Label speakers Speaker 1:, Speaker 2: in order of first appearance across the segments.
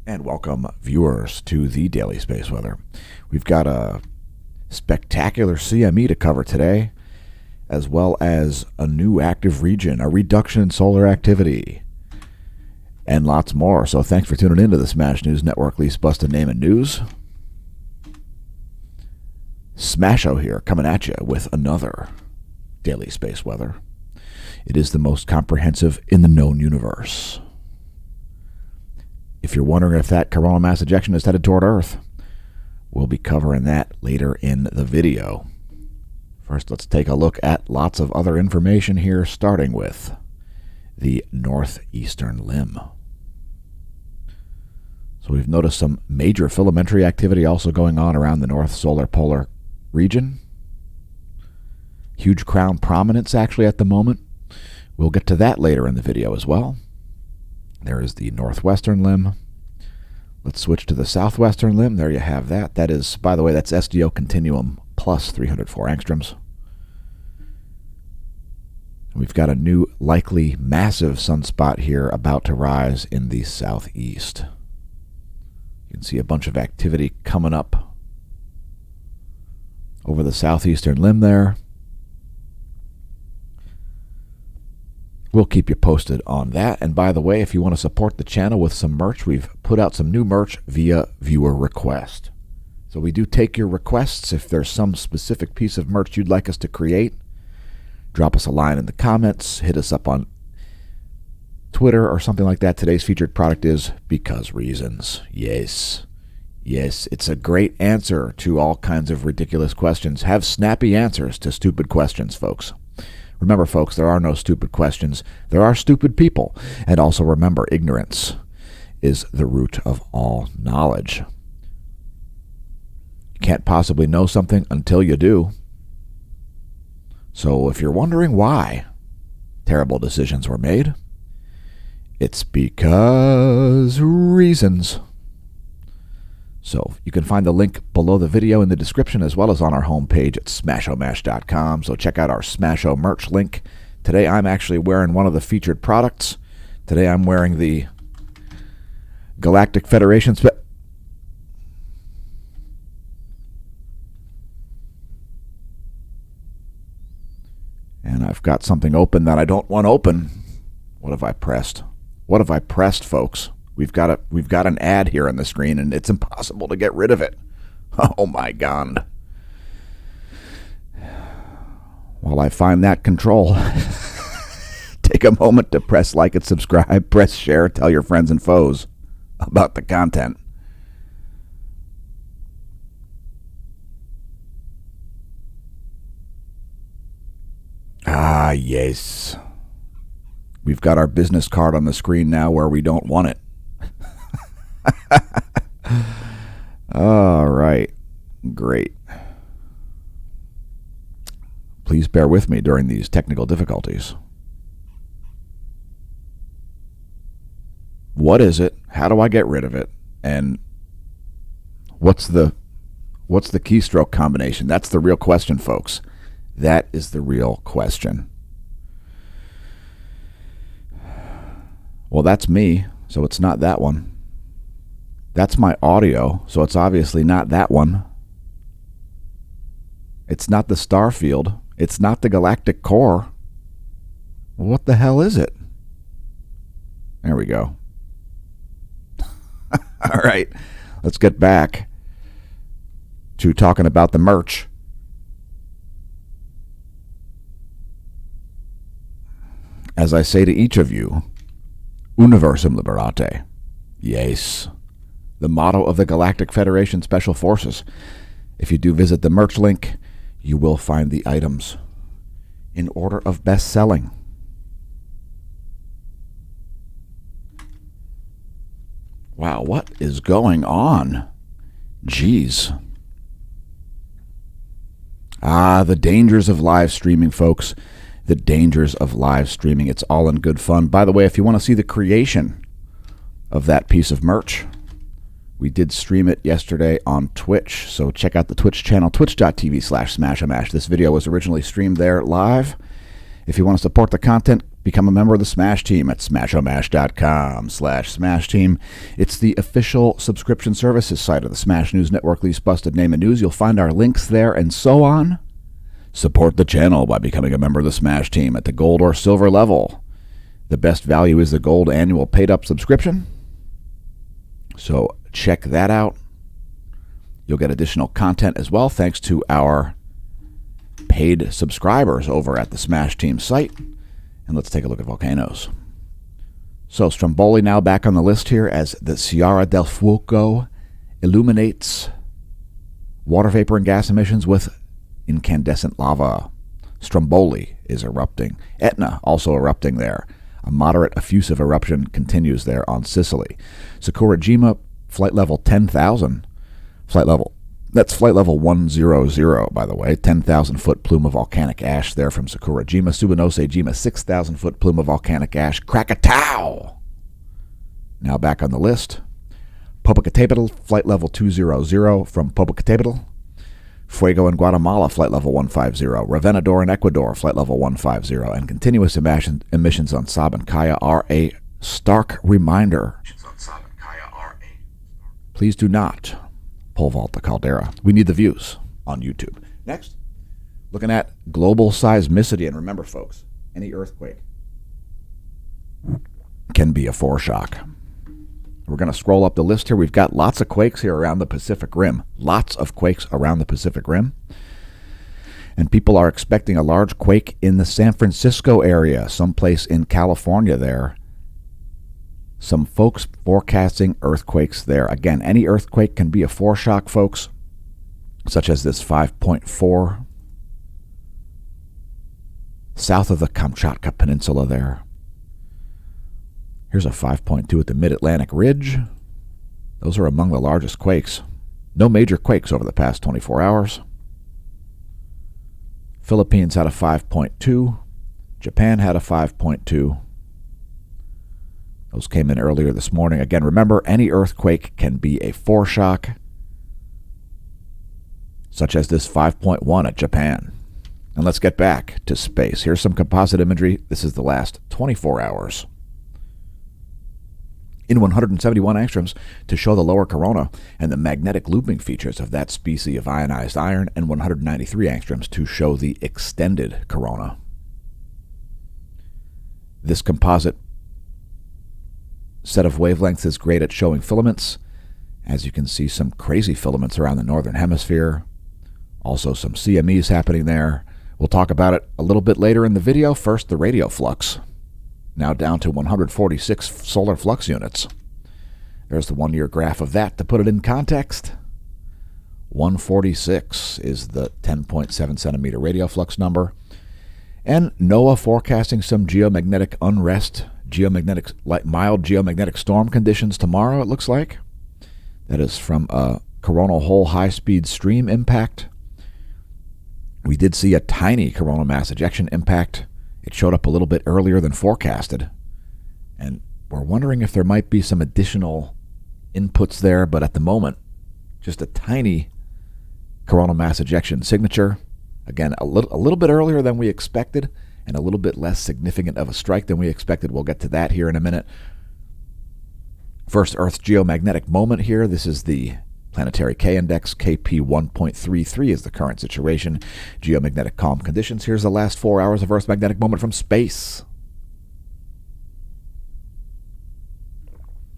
Speaker 1: And welcome, viewers, to the Daily Space Weather. We've got a spectacular CME to cover today, as well as a new active region, a reduction in solar activity, and lots more. So thanks for tuning in to the Smash News Network, least busted name in news. Smasho here, coming at you with another Daily Space Weather. It is the most comprehensive in the known universe. If you're wondering if that coronal mass ejection is headed toward Earth, we'll be covering that later in the video. First, let's take a look at lots of other information here, starting with the northeastern limb. So we've noticed some major filamentary activity also going on around the north solar polar region. Huge crown prominence actually at the moment. We'll get to that later in the video as well. There is the northwestern limb. Let's switch to the southwestern limb. There you have that. That is, by the way, that's SDO continuum plus 304 angstroms. We've got a new likely massive sunspot here about to rise in the southeast. You can see a bunch of activity coming up over the southeastern limb there. We'll keep you posted on that. And by the way, if you want to support the channel with some merch, we've put out some new merch via viewer request. So we do take your requests. If there's some specific piece of merch you'd like us to create, drop us a line in the comments, hit us up on Twitter or something like that. Today's featured product is Because Reasons. Yes, it's a great answer to all kinds of ridiculous questions. Have snappy answers to stupid questions, folks. Remember, folks, there are no stupid questions. There are stupid people. And also remember, ignorance is the root of all knowledge. You can't possibly know something until you do. So if you're wondering why terrible decisions were made, it's because reasons. So you can find the link below the video in the description as well as on our homepage at smashomash.com. So check out our Smasho merch link. Today I'm actually wearing one of the featured products. Today I'm wearing the Galactic Federation and I've got something open that I don't want open. What have I pressed? What have I pressed, folks? We've got an ad here on the screen, and it's impossible to get rid of it. Oh, my God. While I find that control, take a moment to press like and subscribe, press share, tell your friends and foes about the content. Ah, yes. We've got our business card on the screen now where we don't want it. All right. Great. Please bear with me during these technical difficulties. What is it? How do I get rid of it? And what's the keystroke combination? That's the real question, folks. That is the real question. Well, that's me, so it's not that one. That's my audio, so it's obviously not that one. It's not the star field. It's not the galactic core. What the hell is it? There we go. All right, let's get back to talking about the merch. As I say to each of you, Universum Liberate. Yes. The motto of the Galactic Federation Special Forces. If you do visit the merch link, you will find the items in order of best selling. Wow, what is going on? Jeez. Ah, the dangers of live streaming, folks. The dangers of live streaming. It's all in good fun. By the way, if you want to see the creation of that piece of merch, we did stream it yesterday on Twitch, so check out the Twitch channel, twitch.tv/smashomash. This video was originally streamed there live. If you want to support the content, Become a member of the Smash Team at smashomash.com/Smash Team. It's the official subscription services site of the Smash News Network, least busted name of news. You'll find our links there and so on. Support the channel by becoming a member of the Smash Team at the gold or silver level. The best value is the gold annual paid-up subscription. So check that out. You'll get additional content as well thanks to our paid subscribers over at the Smash Team site. And let's take a look at volcanoes. So Stromboli now back on the list here as the Sierra del Fuoco illuminates water vapor and gas emissions with incandescent lava. Stromboli is erupting. Etna also erupting there. A moderate effusive eruption continues there on Sicily. Sakurajima, flight level 10,000. That's flight level 100, by the way. 10,000-foot plume of volcanic ash there from Sakurajima. Subanose-jima, 6,000-foot plume of volcanic ash. Krakatau! Now back on the list. Popocatépetl, flight level 200 from Popocatépetl. Fuego in Guatemala, flight level 150. Revenador in Ecuador, flight level 150. And continuous emissions on Sabancaya are a stark reminder. Please do not pole vault the caldera. We need the views on YouTube. Next, looking at global seismicity. And remember, folks, any earthquake can be a foreshock. We're going to scroll up the list here. We've got lots of quakes here around the Pacific Rim. Lots of quakes around the Pacific Rim. And people are expecting a large quake in the San Francisco area, someplace in California there. Some folks forecasting earthquakes there. Again, any earthquake can be a foreshock, folks, such as this 5.4 south of the Kamchatka Peninsula there. Here's a 5.2 at the Mid-Atlantic Ridge. Those are among the largest quakes. No major quakes over the past 24 hours. Philippines had a 5.2. Japan had a 5.2. Those came in earlier this morning. Again, remember, any earthquake can be a foreshock, such as this 5.1 at Japan. And let's get back to space. Here's some composite imagery. This is the last 24 hours. In 171 angstroms to show the lower corona and the magnetic looping features of that species of ionized iron, and 193 angstroms to show the extended corona. This composite set of wavelengths is great at showing filaments. As you can see, some crazy filaments around the northern hemisphere. Also some CMEs happening there. We'll talk about it a little bit later in the video. First, the radio flux. Now down to 146 solar flux units. There's the 1-year graph of that to put it in context. 146 is the 10.7 centimeter radio flux number. And NOAA forecasting some geomagnetic unrest, mild geomagnetic storm conditions tomorrow, it looks like. That is from a coronal hole high-speed stream impact. We did see a tiny coronal mass ejection impact. It showed up a little bit earlier than forecasted. And we're wondering if there might be some additional inputs there, but at the moment, just a tiny coronal mass ejection signature. Again, a little bit earlier than we expected, and a little bit less significant of a strike than we expected. We'll get to that here in a minute. First, Earth's geomagnetic moment here. This is the planetary K-index. KP 1.33 is the current situation. Geomagnetic calm conditions. Here's the last 4 hours of Earth's magnetic moment from space.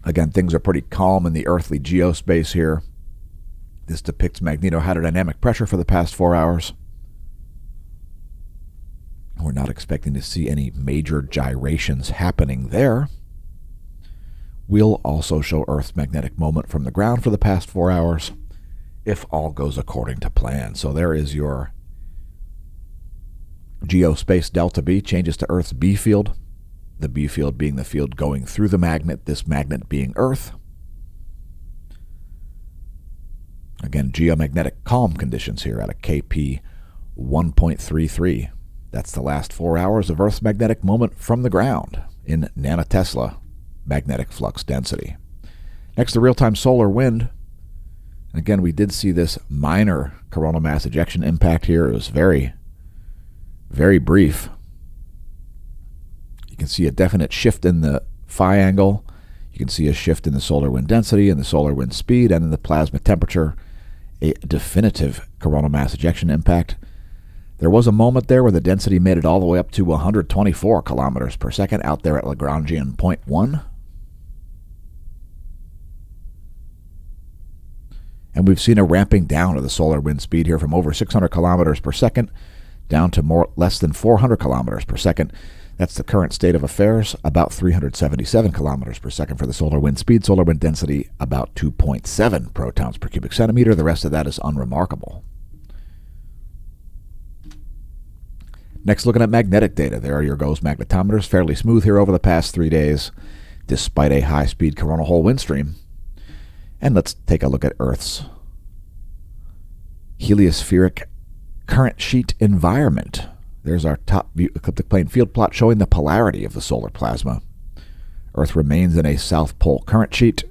Speaker 1: Again, things are pretty calm in the earthly geospace here. This depicts magnetohydrodynamic pressure for the past 4 hours. We're not expecting to see any major gyrations happening there. We'll also show Earth's magnetic moment from the ground for the past 4 hours, if all goes according to plan. So there is your geospace delta B, changes to Earth's B field. The B field being the field going through the magnet, this magnet being Earth. Again, geomagnetic calm conditions here at a KP 1.33. That's the last 4 hours of Earth's magnetic moment from the ground in nanotesla magnetic flux density. Next, the real-time solar wind. And again, we did see this minor coronal mass ejection impact here. It was very, very brief. You can see a definite shift in the phi angle. You can see a shift in the solar wind density and the solar wind speed and in the plasma temperature, a definitive coronal mass ejection impact. There was a moment there where the density made it all the way up to 124 kilometers per second out there at Lagrangian point 1. And we've seen a ramping down of the solar wind speed here from over 600 kilometers per second down to less than 400 kilometers per second. That's the current state of affairs, about 377 kilometers per second for the solar wind speed. Solar wind density, about 2.7 protons per cubic centimeter. The rest of that is unremarkable. Next, looking at magnetic data. There are your GOES magnetometers, fairly smooth here over the past 3 days, despite a high-speed coronal hole wind stream. And let's take a look at Earth's heliospheric current sheet environment. There's our top view ecliptic plane field plot showing the polarity of the solar plasma. Earth remains in a south pole current sheet.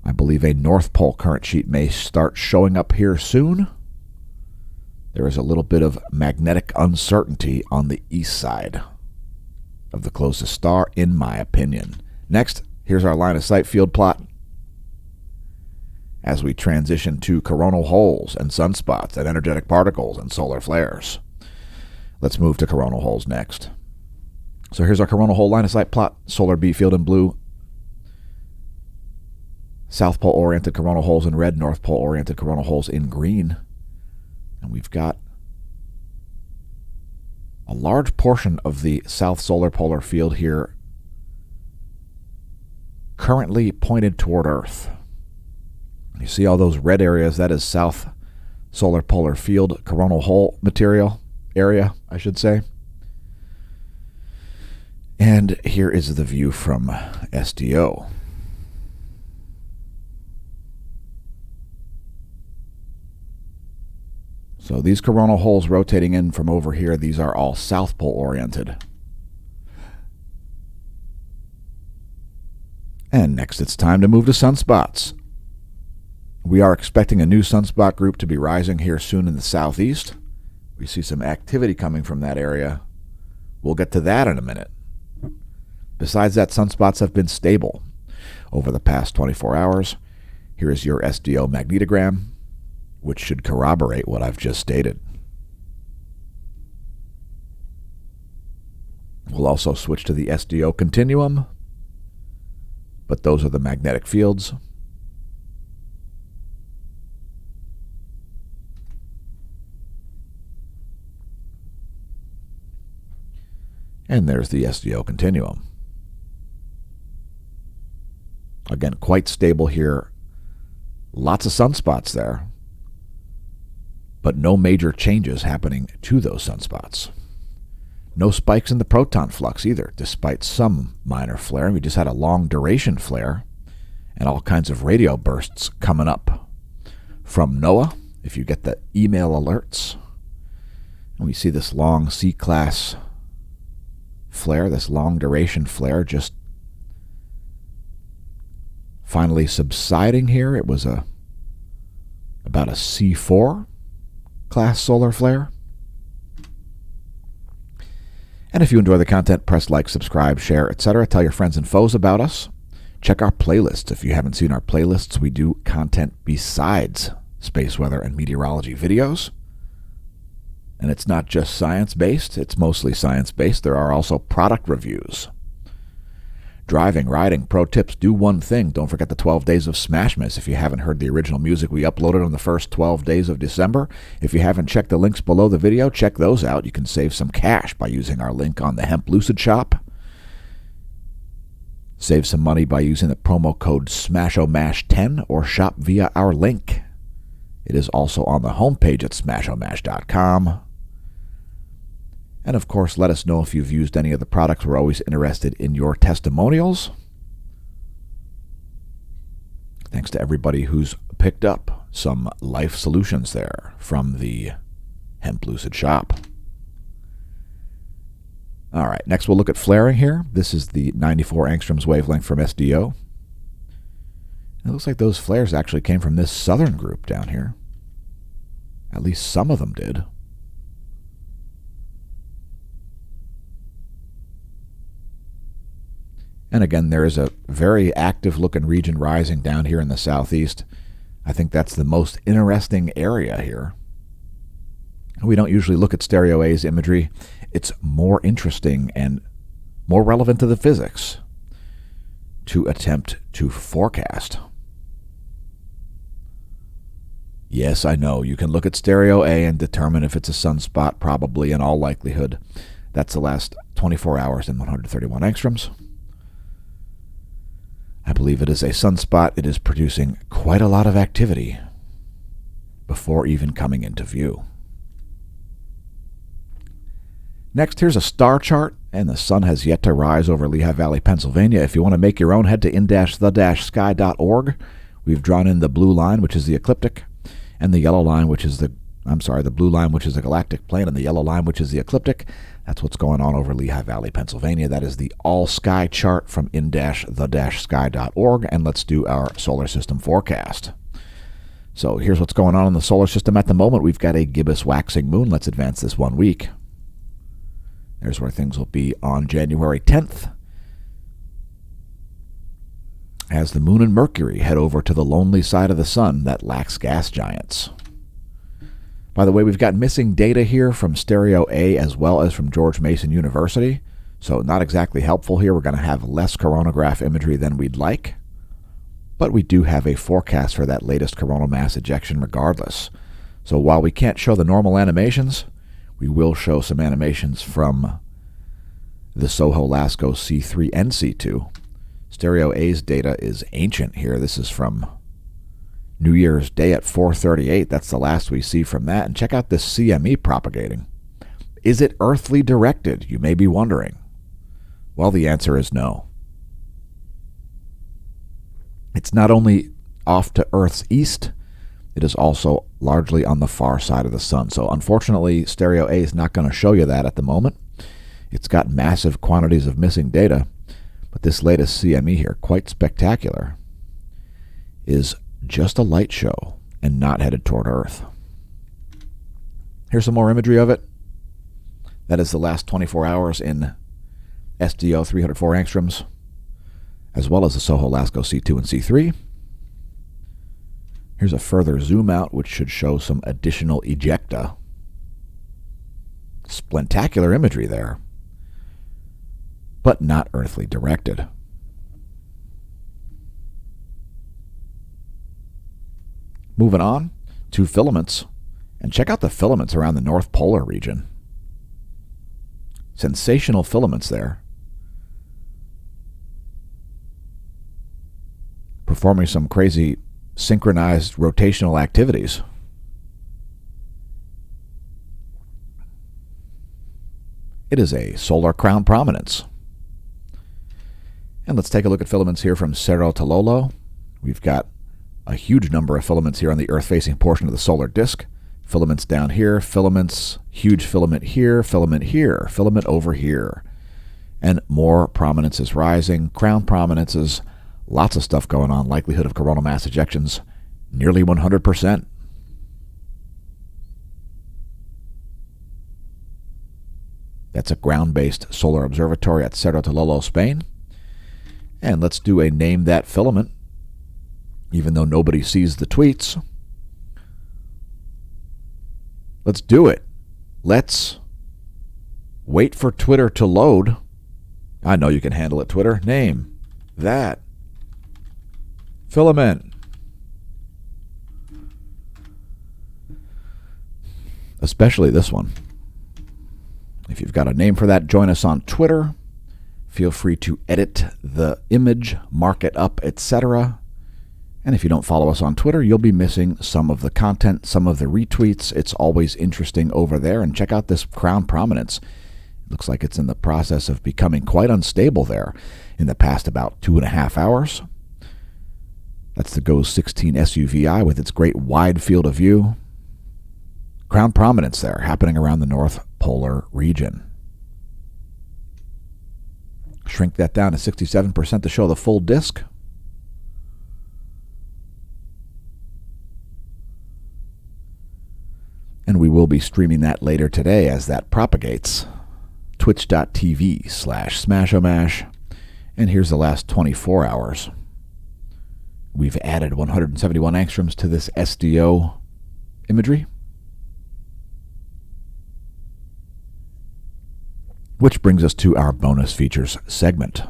Speaker 1: I believe a north pole current sheet may start showing up here soon. There is a little bit of magnetic uncertainty on the east side of the closest star, in my opinion. Next, here's our line of sight field plot as we transition to coronal holes and sunspots and energetic particles and solar flares. Let's move to coronal holes next. So here's our coronal hole line of sight plot, solar B field in blue, south pole oriented coronal holes in red, north pole oriented coronal holes in green. And we've got a large portion of the south solar polar field here currently pointed toward Earth. You see all those red areas? That is south solar polar field coronal hole material area, I should say. And here is the view from SDO. So these coronal holes rotating in from over here, these are all south pole oriented. And next it's time to move to sunspots. We are expecting a new sunspot group to be rising here soon in the southeast. We see some activity coming from that area. We'll get to that in a minute. Besides that, sunspots have been stable over the past 24 hours. Here is your SDO magnetogram, which should corroborate what I've just stated. We'll also switch to the SDO continuum, but those are the magnetic fields. And there's the SDO continuum. Again, quite stable here. Lots of sunspots there, but no major changes happening to those sunspots. No spikes in the proton flux either, despite some minor flaring. We just had a long duration flare and all kinds of radio bursts coming up from NOAA, if you get the email alerts. And we see this long C-class flare, this long duration flare, just finally subsiding here. It was about a C4 class solar flare. And if you enjoy the content, press like, subscribe, share, etc. Tell your friends and foes about us. Check our playlists. If you haven't seen our playlists, we do content besides space weather and meteorology videos. And it's not just science-based, it's mostly science-based. There are also product reviews. Driving, riding, pro tips, do one thing. Don't forget the 12 days of Smashmas. If you haven't heard the original music we uploaded on the first 12 days of December. If you haven't checked the links below the video, check those out. You can save some cash by using our link on the Hemp Lucid shop. Save some money by using the promo code SMASHOMASH10 or shop via our link. It is also on the homepage at smashomash.com. And of course, let us know if you've used any of the products. We're always interested in your testimonials. Thanks to everybody who's picked up some life solutions there from the Hemp Lucid shop. All right, next we'll look at flaring here. This is the 94 angstroms wavelength from SDO. It looks like those flares actually came from this southern group down here. At least some of them did. And again, there is a very active looking region rising down here in the southeast. I think that's the most interesting area here. We don't usually look at stereo A's imagery. It's more interesting and more relevant to the physics to attempt to forecast. Yes, I know, you can look at stereo A and determine if it's a sunspot, probably in all likelihood. That's the last 24 hours and 131 angstroms. I believe it is a sunspot. It is producing quite a lot of activity before even coming into view. Next, here's a star chart, and the sun has yet to rise over Lehigh Valley, Pennsylvania. If you want to make your own, head to in-the-sky.org. We've drawn in the blue line, which is the ecliptic, and the yellow line, which is the blue line, which is the galactic plane, and the yellow line, which is the ecliptic. That's what's going on over Lehigh Valley, Pennsylvania. That is the all-sky chart from in-the-sky.org, and let's do our solar system forecast. So here's what's going on in the solar system at the moment. We've got a gibbous waxing moon. Let's advance this 1 week. There's where things will be on January 10th, as the moon and Mercury head over to the lonely side of the sun that lacks gas giants. By the way, we've got missing data here from stereo A as well as from George Mason University, so not exactly helpful here. We're going to have less coronagraph imagery than we'd like, but we do have a forecast for that latest coronal mass ejection regardless. So while we can't show the normal animations, we will show some animations from the Soho-Lasco C3 and C2. Stereo A's data is ancient here. This is from New Year's Day at 4:38. That's the last we see from that. And check out this CME propagating. Is it earthly directed? You may be wondering. Well, the answer is no. It's not only off to Earth's east, it is also largely on the far side of the sun. So unfortunately, stereo A is not going to show you that at the moment. It's got massive quantities of missing data, but this latest CME here, quite spectacular, is just a light show and not headed toward Earth. Here's some more imagery of it. That is the last 24 hours in SDO 304 angstroms, as well as the Soho-Lasco C2 and C3. Here's a further zoom out, which should show some additional ejecta. Splentacular imagery there, but not earthly directed. Moving on to filaments, and check out the filaments around the North Polar region. Sensational filaments there, performing some crazy synchronized rotational activities. It is a solar crown prominence. And let's take a look at filaments here from Cerro Tololo. We've got a huge number of filaments here on the Earth-facing portion of the solar disk. Filaments down here, filaments, huge filament here, filament over here. And more prominence is rising, crown prominences, lots of stuff going on. Likelihood of coronal mass ejections, nearly 100%. That's a ground-based solar observatory at Cerro Tololo, Spain. And let's do a name that filament, even though nobody sees the tweets. Let's do it. Let's wait for Twitter to load. I know you can handle it, Twitter. Name that filament. Especially this one. If you've got a name for that, join us on Twitter. Feel free to edit the image, mark it up, etc. And if you don't follow us on Twitter, you'll be missing some of the content, some of the retweets. It's always interesting over there. And check out this crown prominence. It looks like it's in the process of becoming quite unstable there in the past about 2.5 hours. That's the GOES 16 SUVI with its great wide field of view. Crown prominence there happening around the North Polar region. Shrink that down to 67% to show the full disk. And we will be streaming that later today as that propagates. Twitch.tv/Smashomash. And here's the last 24 hours. We've added 171 angstroms to this SDO imagery, which brings us to our bonus features segment.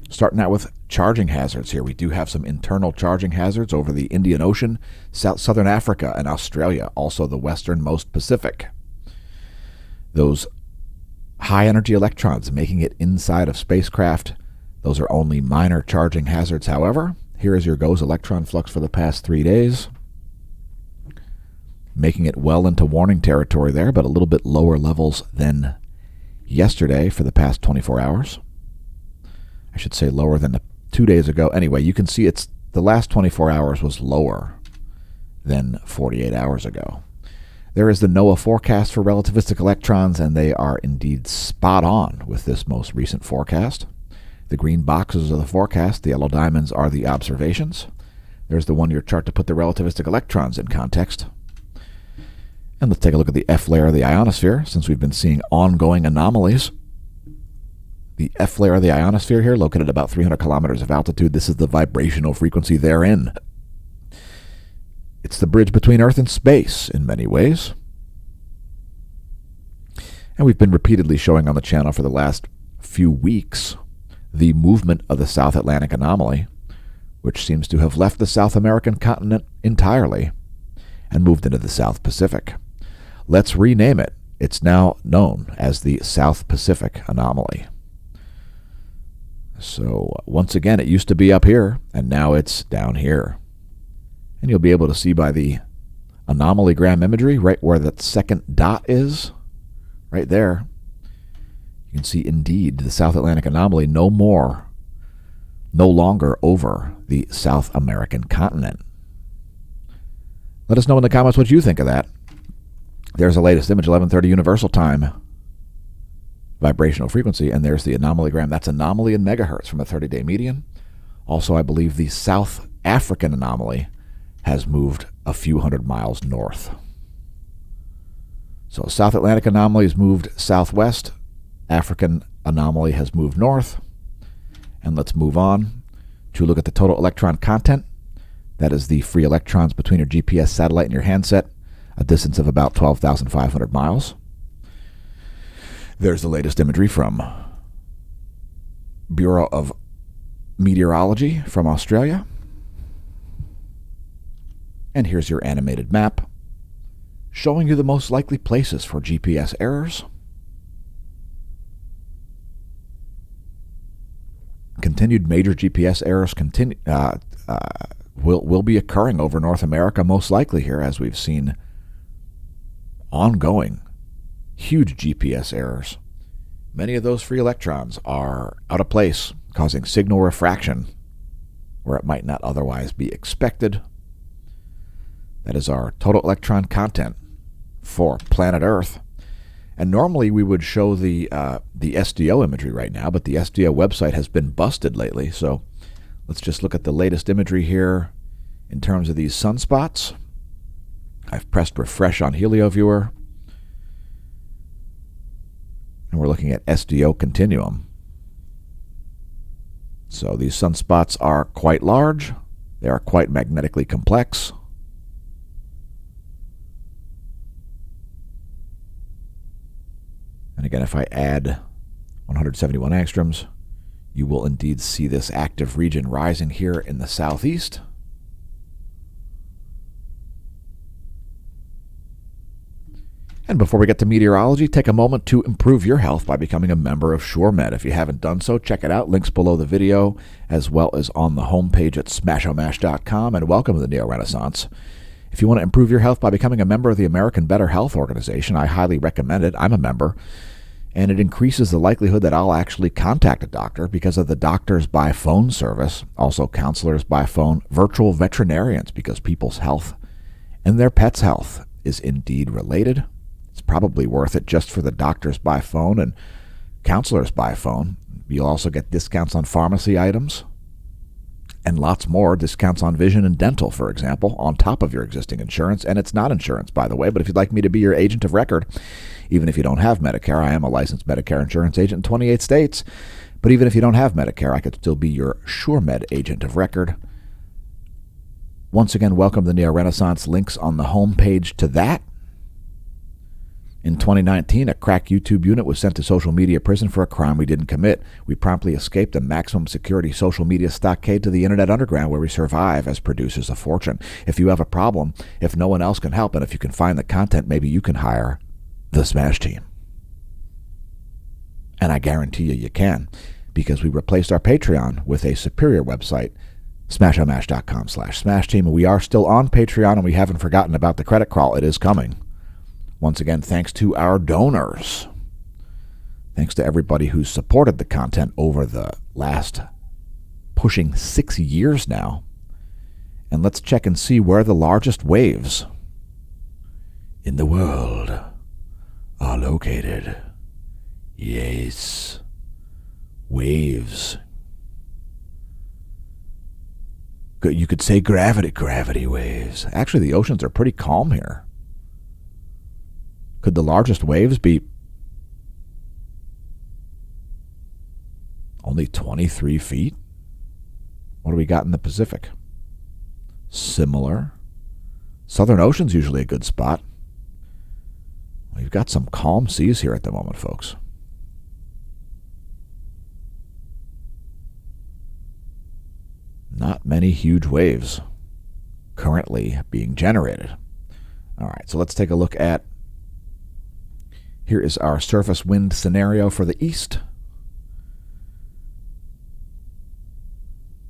Speaker 1: Starting out with charging hazards here. We do have some internal charging hazards over the Indian Ocean, Southern Africa, and Australia, also the westernmost Pacific. Those high-energy electrons making it inside of spacecraft, those are only minor charging hazards, however. Here is your GOES electron flux for the past 3 days, making it well into warning territory there, but a little bit lower levels than yesterday for the past 24 hours. I should say lower than 2 days ago. Anyway, you can see the last 24 hours was lower than 48 hours ago. There is the NOAA forecast for relativistic electrons, and they are indeed spot on with this most recent forecast. The green boxes are the forecast, the yellow diamonds are the observations. There's the one-year chart to put the relativistic electrons in context. And let's take a look at the F layer of the ionosphere, since we've been seeing ongoing anomalies. The F layer of the ionosphere here, located at about 300 kilometers of altitude, this is the vibrational frequency therein. It's the bridge between Earth and space in many ways. And we've been repeatedly showing on the channel for the last few weeks the movement of the South Atlantic anomaly, which seems to have left the South American continent entirely and moved into the South Pacific. Let's rename it. It's now known as the South Pacific anomaly. So once again, it used to be up here, and now it's down here. And you'll be able to see by the anomalygram imagery right where that second dot is, right there. You can see indeed the South Atlantic anomaly no longer over the South American continent. Let us know in the comments what you think of that. There's the latest image, 11:30 Universal Time, vibrational frequency, and there's the anomalygram. That's anomaly in megahertz from a 30-day median. Also, I believe the South African anomaly has moved a few hundred miles north. So South Atlantic anomaly has moved southwest. African anomaly has moved north. And let's move on to look at the total electron content. That is the free electrons between your GPS satellite and your handset, a distance of about 12,500 miles. There's the latest imagery from Bureau of Meteorology from Australia. And here's your animated map showing you the most likely places for GPS errors. Continued major GPS errors will be occurring over North America, most likely here, as we've seen ongoing huge GPS errors. Many of those free electrons are out of place, causing signal refraction where it might not otherwise be expected. That is our total electron content for planet Earth. And normally we would show the SDO imagery right now, but the SDO website has been busted lately. So let's just look at the latest imagery here in terms of these sunspots. I've pressed refresh on HelioViewer. And we're looking at SDO continuum. So these sunspots are quite large. They are quite magnetically complex. And again, if I add 171 angstroms, you will indeed see this active region rising here in the southeast. And before we get to meteorology, take a moment to improve your health by becoming a member of SureMed. If you haven't done so, check it out. Links below the video, as well as on the homepage at smashomash.com. And welcome to the Neo Renaissance. If you want to improve your health by becoming a member of the American Better Health Organization, I highly recommend it. I'm a member. And it increases the likelihood that I'll actually contact a doctor because of the doctors by phone service, also counselors by phone, virtual veterinarians, because people's health and their pets' health is indeed related. It's probably worth it just for the doctors by phone and counselors by phone. You'll also get discounts on pharmacy items. and lots more. Discounts on vision and dental, for example, on top of your existing insurance. And it's not insurance, by the way, but if you'd like me to be your agent of record, even if you don't have Medicare, I am a licensed Medicare insurance agent in 28 states. But even if you don't have Medicare, I could still be your SureMed agent of record. Once again, welcome to Neo Renaissance. Links on the homepage to that. In 2019, a crack YouTube unit was sent to social media prison for a crime we didn't commit. We promptly escaped a maximum security social media stockade to the internet underground, where we survive as producers of fortune. If you have a problem, if no one else can help, and if you can find the content, maybe you can hire the Smash Team. And I guarantee you can, because we replaced our Patreon with a superior website, smashomash.com/Smash Team. And we are still on Patreon, and we haven't forgotten about the credit crawl. It is coming. Once again, thanks to our donors. Thanks to everybody who's supported the content over the last pushing 6 years now. And let's check and see where the largest waves in the world are located. Yes, waves. You could say gravity waves. Actually, the oceans are pretty calm here. Could the largest waves be only 23 feet? What do we got in the Pacific? Similar. Southern Ocean's usually a good spot. We've got some calm seas here at the moment, folks. Not many huge waves currently being generated. All right, so let's take a look at, here is our surface wind scenario for the east.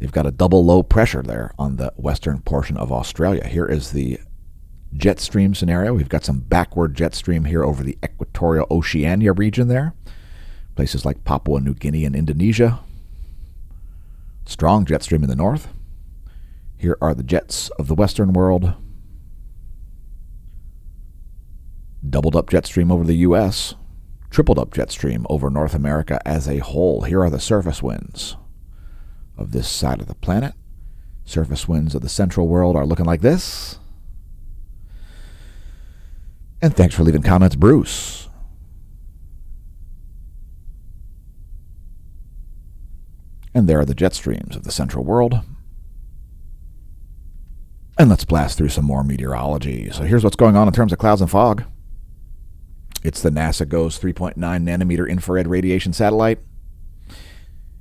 Speaker 1: You've got a double low pressure there on the western portion of Australia. Here is the jet stream scenario. We've got some backward jet stream here over the equatorial Oceania region there. Places like Papua New Guinea and Indonesia. Strong jet stream in the north. Here are the jets of the western world. Doubled up jet stream over the U.S. Tripled up jet stream over North America as a whole. Here are the surface winds of this side of the planet. Surface winds of the central world are looking like this. And thanks for leaving comments, Bruce. And there are the jet streams of the central world. And let's blast through some more meteorology. So here's what's going on in terms of clouds and fog. It's the NASA GOES 3.9 nanometer infrared radiation satellite.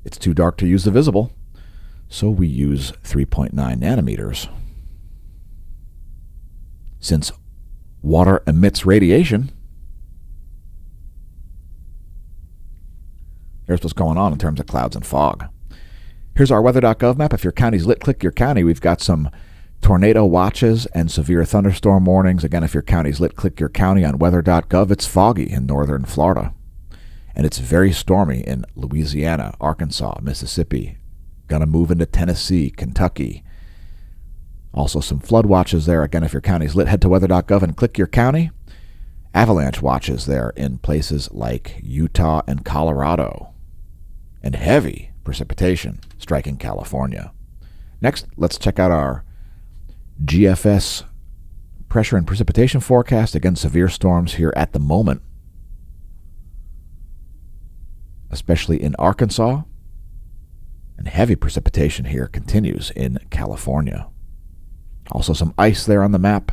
Speaker 1: It's too dark to use the visible, so we use 3.9 nanometers. Since water emits radiation, here's what's going on in terms of clouds and fog. Here's our weather.gov map. If your county's lit, click your county. We've got some tornado watches and severe thunderstorm warnings. Again, if your county's lit, click your county on weather.gov. It's foggy in northern Florida. And it's very stormy in Louisiana, Arkansas, Mississippi. Gonna move into Tennessee, Kentucky. Also some flood watches there. Again, if your county's lit, head to weather.gov and click your county. Avalanche watches there in places like Utah and Colorado. And heavy precipitation striking California. Next, let's check out our GFS pressure and precipitation forecast. Again, severe storms here at the moment, especially in Arkansas. And heavy precipitation here continues in California. Also some ice there on the map.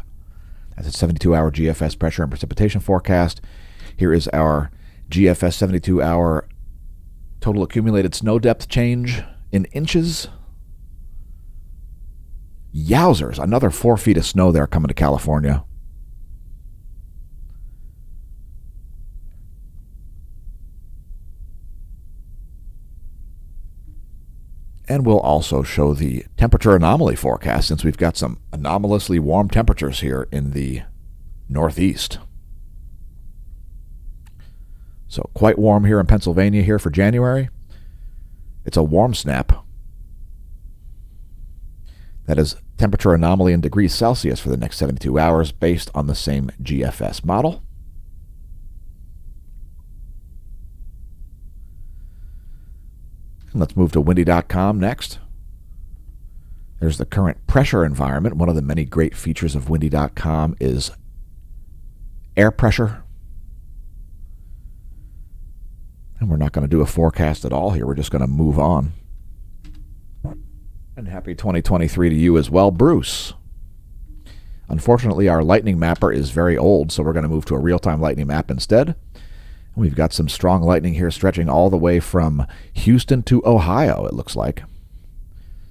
Speaker 1: That's a 72-hour GFS pressure and precipitation forecast. Here is our GFS 72-hour total accumulated snow depth change in inches. Yowzers, another 4 feet of snow there coming to California. And we'll also show the temperature anomaly forecast, since we've got some anomalously warm temperatures here in the Northeast. So quite warm here in Pennsylvania here for January. It's a warm snap. That is temperature anomaly in degrees Celsius for the next 72 hours based on the same GFS model. And let's move to windy.com next. There's the current pressure environment. One of the many great features of windy.com is air pressure. And we're not going to do a forecast at all here. We're just going to move on. And happy 2023 to you as well, Bruce. Unfortunately, our lightning mapper is very old, so we're going to move to a real-time lightning map instead. We've got some strong lightning here stretching all the way from Houston to Ohio, it looks like.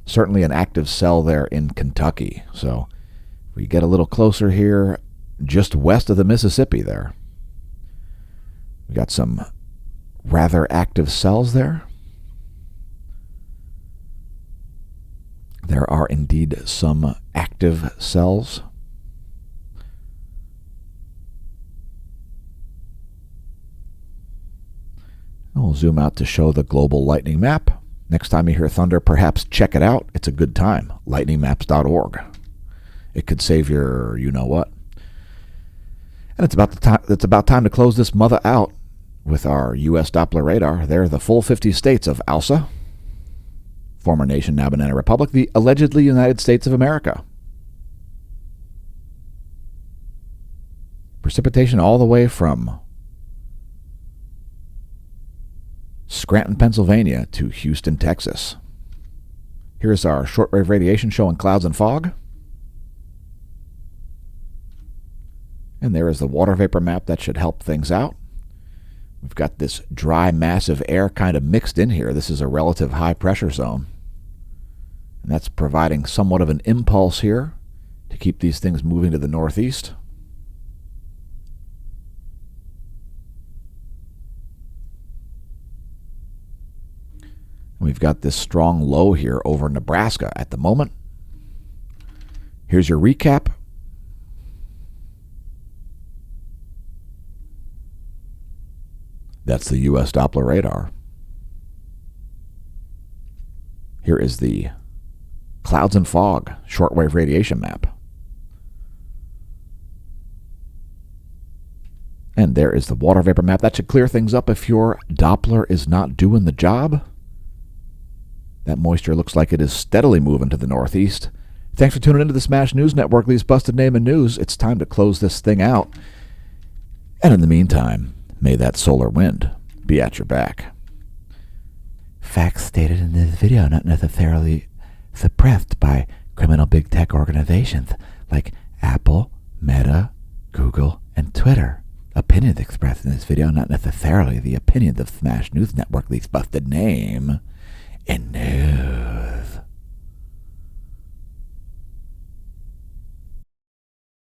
Speaker 1: Certainly an active cell there in Kentucky. So if we get a little closer here, just west of the Mississippi there. We got some rather active cells there. There are indeed some active cells. We'll zoom out to show the global lightning map. Next time you hear thunder, perhaps check it out. It's a good time. lightningmaps.org. It could save your you-know-what. And it's about time to close this mother out with our U.S. Doppler radar. They're the full 50 states of ALSA, former nation, now Banana Republic, the allegedly United States of America. Precipitation all the way from Scranton, Pennsylvania to Houston, Texas. Here's our shortwave radiation showing clouds and fog. And there is the water vapor map that should help things out. We've got this dry mass of air kind of mixed in here. This is a relative high pressure zone. And that's providing somewhat of an impulse here to keep these things moving to the northeast. We've got this strong low here over Nebraska at the moment. Here's your recap. That's the U.S. Doppler radar. Here is the clouds and fog shortwave radiation map. And there is the water vapor map. That should clear things up if your Doppler is not doing the job. That moisture looks like it is steadily moving to the northeast. Thanks for tuning into the Smash News Network, Lee's Busted Name and News. It's time to close this thing out. And in the meantime, may that solar wind be at your back. Facts stated in this video not necessarily suppressed by criminal big tech organizations like Apple, Meta, Google, and Twitter. Opinions expressed in this video not necessarily the opinions of Smash News Network, Lee's Busted Name and News.